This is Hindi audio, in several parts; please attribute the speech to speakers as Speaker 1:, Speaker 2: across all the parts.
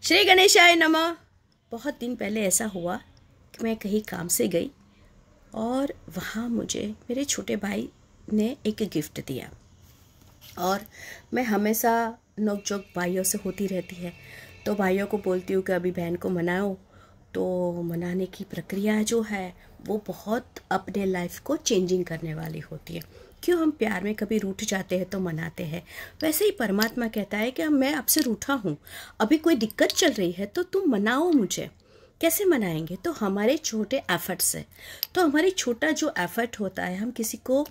Speaker 1: श्री गणेशाय नमः। बहुत दिन पहले ऐसा हुआ कि मैं कहीं काम से गई और वहाँ मुझे मेरे छोटे भाई ने एक गिफ्ट दिया। और मैं हमेशा नोक-झोंक भाइयों से होती रहती है, तो भाइयों को बोलती हूँ कि अभी बहन को मनाओ। तो मनाने की प्रक्रिया जो है वो बहुत अपने लाइफ को चेंजिंग करने वाली होती है। क्यों हम प्यार में कभी रूठ जाते हैं तो मनाते हैं, वैसे ही परमात्मा कहता है कि मैं आपसे रूठा हूँ, अभी कोई दिक्कत चल रही है तो तुम मनाओ मुझे। कैसे मनाएंगे? तो हमारे छोटे एफर्ट से। तो हमारी छोटा जो एफर्ट होता है, हम किसी को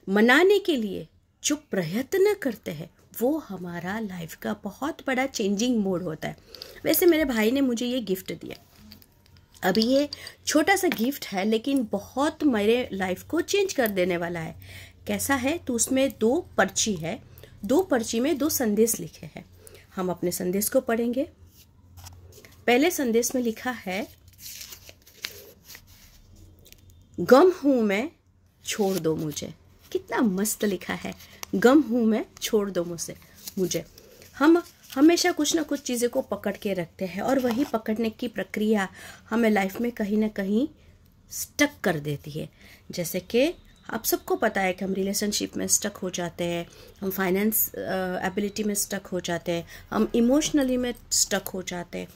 Speaker 1: मनाने के लिए जो प्रयत्न करते हैं वो हमारा लाइफ का बहुत बड़ा चेंजिंग मोड होता है। वैसे मेरे भाई ने मुझे ये गिफ्ट दिया। अभी ये छोटा सा गिफ्ट है लेकिन बहुत मेरे लाइफ को चेंज कर देने वाला है। कैसा है? तो उसमें 2 पर्ची है, 2 पर्ची में 2 संदेश लिखे हैं। हम अपने संदेश को पढ़ेंगे। पहले संदेश में लिखा है, गम हूं मैं, छोड़ दो मुझे। कितना मस्त लिखा है, गम हूं मैं, छोड़ दो मुझे। हम हमेशा कुछ ना कुछ चीज़ें को पकड़ के रखते हैं और वही पकड़ने की प्रक्रिया हमें लाइफ में कहीं ना कहीं स्टक कर देती है। जैसे कि आप सबको पता है कि हम रिलेशनशिप में स्टक हो जाते हैं, हम फाइनेंस एबिलिटी में स्टक हो जाते हैं, हम इमोशनली में स्टक हो जाते हैं।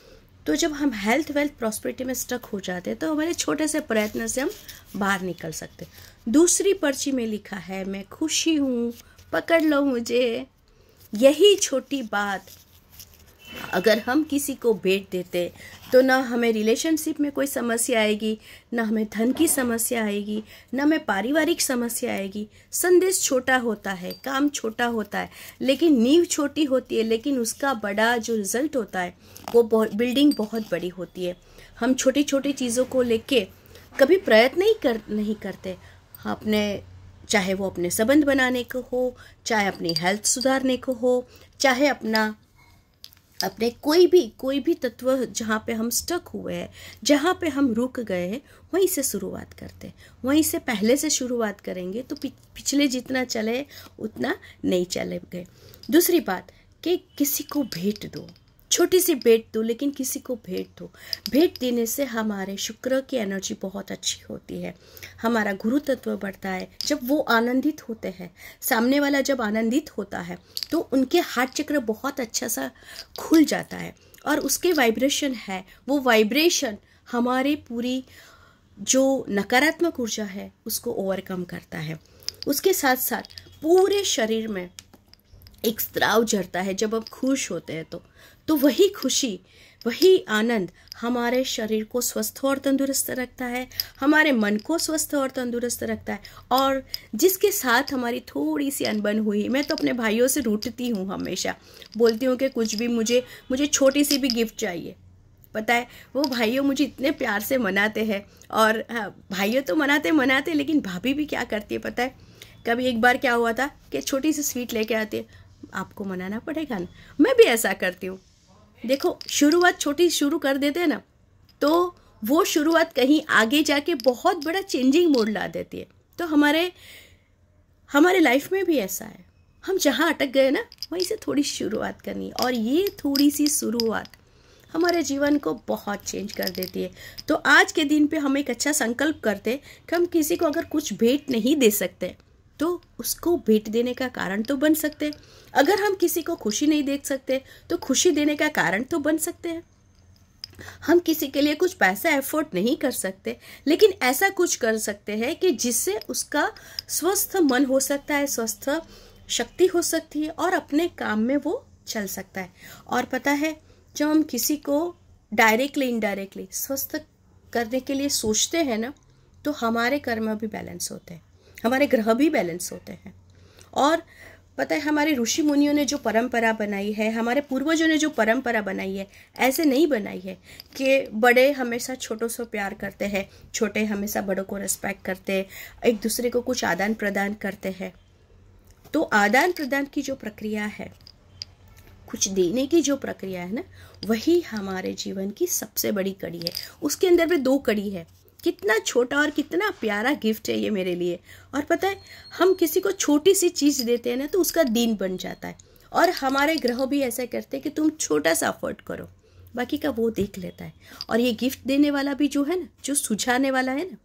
Speaker 1: तो जब हम हेल्थ वेल्थ प्रॉस्पेरिटी में स्टक हो जाते हैं तो हमारे छोटे से प्रयत्न से हम बाहर निकल सकते हैं। दूसरी पर्ची में लिखा है, मैं खुशी हूँ, पकड़ लो मुझे। यही छोटी बात अगर हम किसी को भेंट देते तो ना हमें रिलेशनशिप में कोई समस्या आएगी, ना हमें धन की समस्या आएगी, ना हमें पारिवारिक समस्या आएगी। संदेश छोटा होता है, काम छोटा होता है, लेकिन नींव छोटी होती है, लेकिन उसका बड़ा जो रिजल्ट होता है वो बिल्डिंग बहुत बड़ी होती है। हम छोटी छोटी चीज़ों को लेके कभी प्रयत्न नहीं करते। अपने चाहे वो अपने संबंध बनाने को हो, चाहे अपनी हेल्थ सुधारने को हो, चाहे अपने कोई भी तत्व जहाँ पे हम स्टक हुए हैं, जहाँ पे हम रुक गए हैं, वहीं से शुरुआत करते हैं। वहीं से पहले से शुरुआत करेंगे तो पिछले जितना चले उतना नहीं चले गए। दूसरी बात कि किसी को भेंट दो, छोटी सी भेंट दो, लेकिन किसी को भेंट दो। भेंट देने से हमारे शुक्र की एनर्जी बहुत अच्छी होती है, हमारा गुरु तत्व बढ़ता है। जब वो आनंदित होते हैं, सामने वाला जब आनंदित होता है तो उनके हार्ट चक्र बहुत अच्छा सा खुल जाता है और उसके वाइब्रेशन है, वो वाइब्रेशन हमारी पूरी जो नकारात्मक ऊर्जा है उसको ओवरकम करता है। उसके साथ साथ पूरे शरीर में एक स्राव झरता है जब हम खुश होते हैं तो वही खुशी, वही आनंद हमारे शरीर को स्वस्थ और तंदुरुस्त रखता है, हमारे मन को स्वस्थ और तंदुरुस्त रखता है। और जिसके साथ हमारी थोड़ी सी अनबन हुई, मैं तो अपने भाइयों से रूठती हूँ, हमेशा बोलती हूँ कि कुछ भी मुझे छोटी सी भी गिफ्ट चाहिए। पता है वो भाइयों मुझे इतने प्यार से मनाते हैं। और हाँ, भाइयों तो मनाते लेकिन भाभी भी क्या करती है पता है? कभी एक बार क्या हुआ था कि छोटी सी स्वीट लेके आती है, आपको मनाना पड़ेगा ना। मैं भी ऐसा करती हूँ। देखो, शुरुआत छोटी शुरू कर देते हैं ना तो वो शुरुआत कहीं आगे जाके बहुत बड़ा चेंजिंग मोड ला देती है। तो हमारे लाइफ में भी ऐसा है, हम जहाँ अटक गए ना वहीं से थोड़ी शुरुआत करनी, और ये थोड़ी सी शुरुआत हमारे जीवन को बहुत चेंज कर देती है। तो आज के दिन पे हम एक अच्छा संकल्प करते कि हम किसी को अगर कुछ भेंट नहीं दे सकते तो उसको भेंट देने का कारण तो बन सकते हैं। अगर हम किसी को खुशी नहीं दे सकते तो खुशी देने का कारण तो बन सकते हैं। हम किसी के लिए कुछ पैसा एफोर्ड नहीं कर सकते, लेकिन ऐसा कुछ कर सकते हैं कि जिससे उसका स्वस्थ मन हो सकता है, स्वस्थ शक्ति हो सकती है और अपने काम में वो चल सकता है। और पता है, जब हम किसी को डायरेक्टली इनडायरेक्टली स्वस्थ करने के लिए सोचते हैं ना तो हमारे कर्म भी बैलेंस होते हैं, हमारे ग्रह भी बैलेंस होते हैं। और पता है, हमारे ऋषि मुनियों ने जो परंपरा बनाई है, हमारे पूर्वजों ने जो परंपरा बनाई है, ऐसे नहीं बनाई है कि बड़े हमेशा छोटों से प्यार करते हैं, छोटे हमेशा बड़ों को रिस्पेक्ट करते हैं, एक दूसरे को कुछ आदान प्रदान करते हैं। तो आदान प्रदान की जो प्रक्रिया है, कुछ देने की जो प्रक्रिया है ना, वही हमारे जीवन की सबसे बड़ी कड़ी है। उसके अंदर भी 2 कड़ी है। कितना छोटा और कितना प्यारा गिफ्ट है ये मेरे लिए। और पता है, हम किसी को छोटी सी चीज़ देते हैं ना तो उसका दिन बन जाता है। और हमारे ग्रह भी ऐसा करते हैं कि तुम छोटा सा अफोर्ड करो, बाकी का वो देख लेता है। और ये गिफ्ट देने वाला भी जो है ना, जो सुझाने वाला है ना,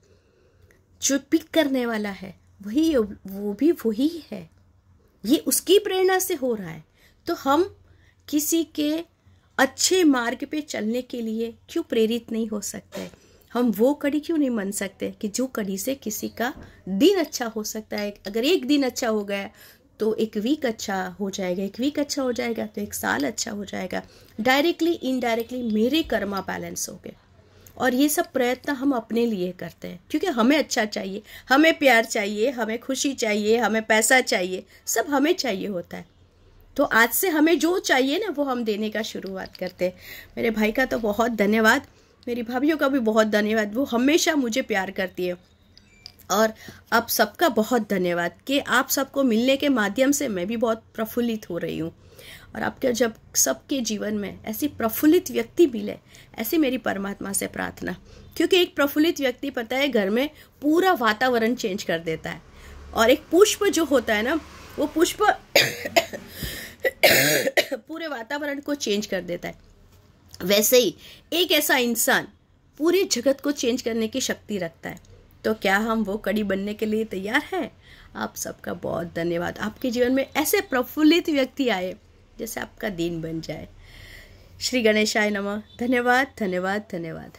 Speaker 1: जो पिक करने वाला है, वो भी वही है। ये उसकी प्रेरणा से हो रहा है। तो हम किसी के अच्छे मार्ग पे चलने के लिए क्यों प्रेरित नहीं हो सकते? हम वो कड़ी क्यों नहीं बन सकते कि जो कड़ी से किसी का दिन अच्छा हो सकता है? अगर एक दिन अच्छा हो गया तो एक वीक अच्छा हो जाएगा, एक वीक अच्छा हो जाएगा तो एक साल अच्छा हो जाएगा। डायरेक्टली इनडायरेक्टली मेरे कर्मा बैलेंस हो गए। और ये सब प्रयत्न हम अपने लिए करते हैं क्योंकि हमें अच्छा चाहिए, हमें प्यार चाहिए, हमें खुशी चाहिए, हमें पैसा चाहिए, सब हमें चाहिए होता है। तो आज से हमें जो चाहिए ना वो हम देने का शुरुआत करते हैं। मेरे भाई का तो बहुत धन्यवाद, मेरी भाभीयों का भी बहुत धन्यवाद, वो हमेशा मुझे प्यार करती है। और आप सबका बहुत धन्यवाद कि आप सबको मिलने के माध्यम से मैं भी बहुत प्रफुल्लित हो रही हूँ। और आपके जब सबके जीवन में ऐसी प्रफुल्लित व्यक्ति मिले, ऐसी मेरी परमात्मा से प्रार्थना। क्योंकि एक प्रफुल्लित व्यक्ति पता है घर में पूरा वातावरण चेंज कर देता है। और एक पुष्प जो होता है ना, वो पुष्प पूरे वातावरण को चेंज कर देता है। वैसे ही एक ऐसा इंसान पूरे जगत को चेंज करने की शक्ति रखता है। तो क्या हम वो कड़ी बनने के लिए तैयार हैं? आप सबका बहुत धन्यवाद। आपके जीवन में ऐसे प्रफुल्लित व्यक्ति आए जैसे आपका दिन बन जाए। श्री गणेशाय नमः। धन्यवाद धन्यवाद धन्यवाद।